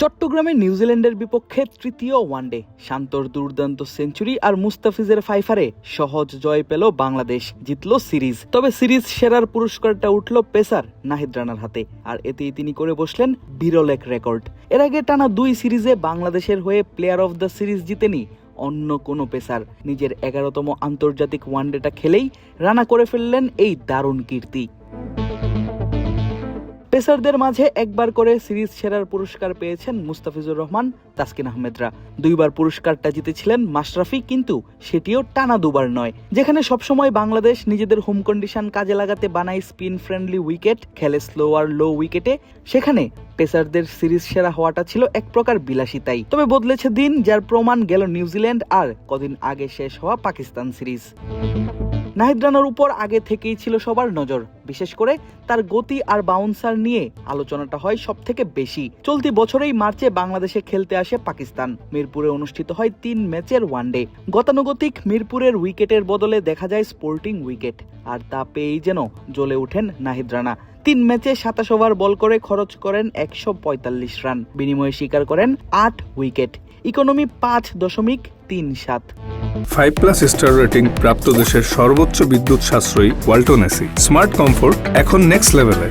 চট্টগ্রামে নিউজিল্যান্ডের বিপক্ষে তৃতীয় ওয়ানডে, শান্তর দুর্দান্ত সেঞ্চুরি আর মুস্তাফিজের ফাইফারে সহজ জয় পেল বাংলাদেশ, জিতল সিরিজ। তবে সিরিজ সেরার পুরস্কারটা উঠল পেসার নাহিদ রানার হাতে, আর এতেই তিনি করে বসলেন বিরল এক রেকর্ড। এর আগে টানা 2 সিরিজে বাংলাদেশের হয়ে প্লেয়ার অফ দ্য সিরিজ জিতেনি অন্য কোনো পেসার। নিজের 11তম আন্তর্জাতিক ওয়ানডেটা খেলেই রানা করে ফেললেন এই দারুণ কীর্তি। পেসারদের মাঝে একবার করে সিরিজ সেরার পুরস্কার পেয়েছেন মুস্তাফিজুর রহমান, তাসকিন আহমেদরা। 2বার পুরস্কারটা জিতেছিলেন মাশরাফি, কিন্তু সেটিও টানা 2বার নয়। যেখানে সবসময় বাংলাদেশ নিজেদের হোম কন্ডিশন কাজে লাগাতে বানায় স্পিন ফ্রেন্ডলি উইকেট, খেলে স্লো আর লো উইকেটে, সেখানে পেসারদের সিরিজ সেরা হওয়াটা ছিল এক প্রকার বিলাসিতাই। তবে বদলেছে দিন, যার প্রমাণ গেল নিউজিল্যান্ড আর কদিন আগে শেষ হওয়া পাকিস্তান সিরিজ। নাহিদ রানার উপর আগে থেকেই ছিল সবার নজর, বিশেষ করে তার গতি আর বাউন্সার নিয়ে আলোচনাটা হয় সব থেকে বেশি। চলতি বছরেই মার্চে বাংলাদেশে খেলতে আসে পাকিস্তান। মিরপুরে অনুষ্ঠিত হয় 3 ম্যাচের ওয়ানডে। গতানুগতিক মিরপুরের উইকেটের বদলে দেখা যায় স্পোর্টিং উইকেট, আর তা পেয়েই যেন জ্বলে ওঠেন নাহিদ রানা। 3 ম্যাচে 27 ওভার বল করে খরচ করেন 145 রান, বিনিময়ে শিকার করেন 8 উইকেট। ইকোনমি 5.37। 5+ স্টার রেটিং প্রাপ্ত দেশের সর্বোচ্চ বিদ্যুৎ সাশ্রয়ী ওয়ালটন এসি। স্মার্ট কমফোর্ট এখন নেক্সট লেভেলে।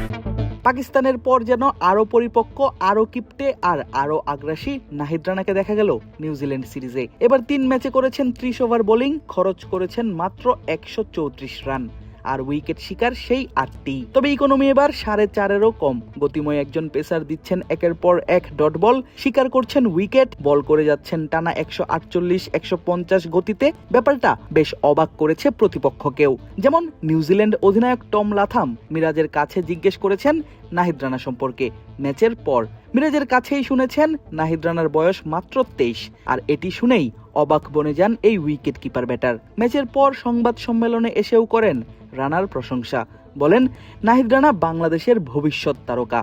পাকিস্তানের পর যেন আরো পরিপক্ক, আরো কিপটে আর আরো আগ্রাসী নাহিদ রানাকে দেখা গেল নিউজিল্যান্ড সিরিজে। এবার 3 ম্যাচে করেছেন 30 ওভার বোলিং, খরচ করেছেন মাত্র 134 রান, আর উইকেট শিকার সেই 8টি। তবে ইকোনমি এবার 4.5-এরও কম। গতিময় একজন পেসার দিচ্ছেন একের পর এক ডট বল, শিকার করছেন উইকেট, বল করে যাচ্ছেন টানা 148-150 গতিতে। ব্যাপারটা বেশ অবাক করেছে প্রতিপক্ষকেও। যেমন নিউজিল্যান্ড অধিনায়ক টম লাথাম মিরাজের কাছে জিজ্ঞেস করেছেন নাহিদ রানা সম্পর্কে ম্যাচের পর। মিরাজের কাছেই শুনেছেন নাহিদ রানার বয়স মাত্র 23, আর এটি শুনেই অবাক বনে যান এই উইকেট কিপার ব্যাটার। ম্যাচের পর সংবাদ সম্মেলনে এসেও করেন রানার প্রশংসা, বলেন নাহিদ রানা বাংলাদেশের ভবিষ্যৎ তারকা।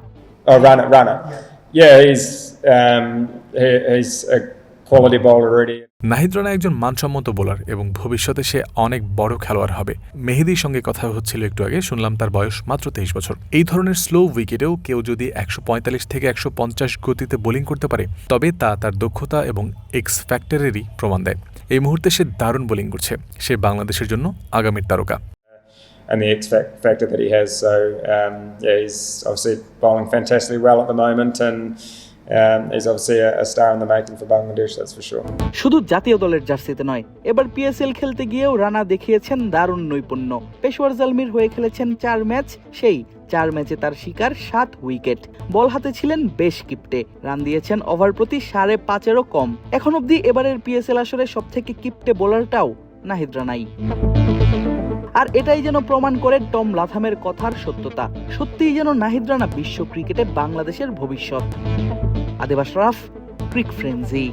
Rana. Yeah, he's a quality bowler already. Nahid Rana একজন মানসম্মত বোলার এবং ভবিষ্যতে সে অনেক বড় খেলোয়াড় হবে। মেহেদীর সঙ্গে কথা হচ্ছিল একটু আগে, শুনলাম তার বয়স মাত্র 23 বছর। এই ধরনের স্লো উইকেটেও কেউ যদি 145 থেকে 150 গতিতে বোলিং করতে পারে, তবে তা তার দক্ষতা এবং এক্স ফ্যাক্টরেরই প্রমাণ দেয়। এই মুহূর্তে সে দারুণ বোলিং করছে, সে বাংলাদেশের জন্য আগামীর তারকা। And the X factor that he has, so he's obviously bowling fantastically well at the moment, and he's obviously a star in the making for Bangladesh, that's for sure. শুধু জাতীয় দলের জার্সিতে নয়, এবার পিএসএল খেলতে গিয়েও রানা দেখিয়েছেন দারুণ নৈপুণ্য। পেশোয়ার জালমির হয়ে খেলেছেন 4 ম্যাচ, সেই 4 ম্যাচে তার শিকার 7 উইকেট। বল হাতে ছিলেন বেশ কিপটে, রান দিয়েছেন ওভার প্রতি 5.5-এরও কম। এখন অব্দি এবারের পিএসএল আসরে সব থেকে কিপটে বোলারটাও নাহিদ রানাই। আর এটাই যেন প্রমাণ করে টম লাথামের কথার সত্যতা। সত্যিই যেন নাহিদ রানা বিশ্ব ক্রিকেটে বাংলাদেশের ভবিষ্যৎ। আদেব আশরাফ, ক্রিক ফ্রেন্জি।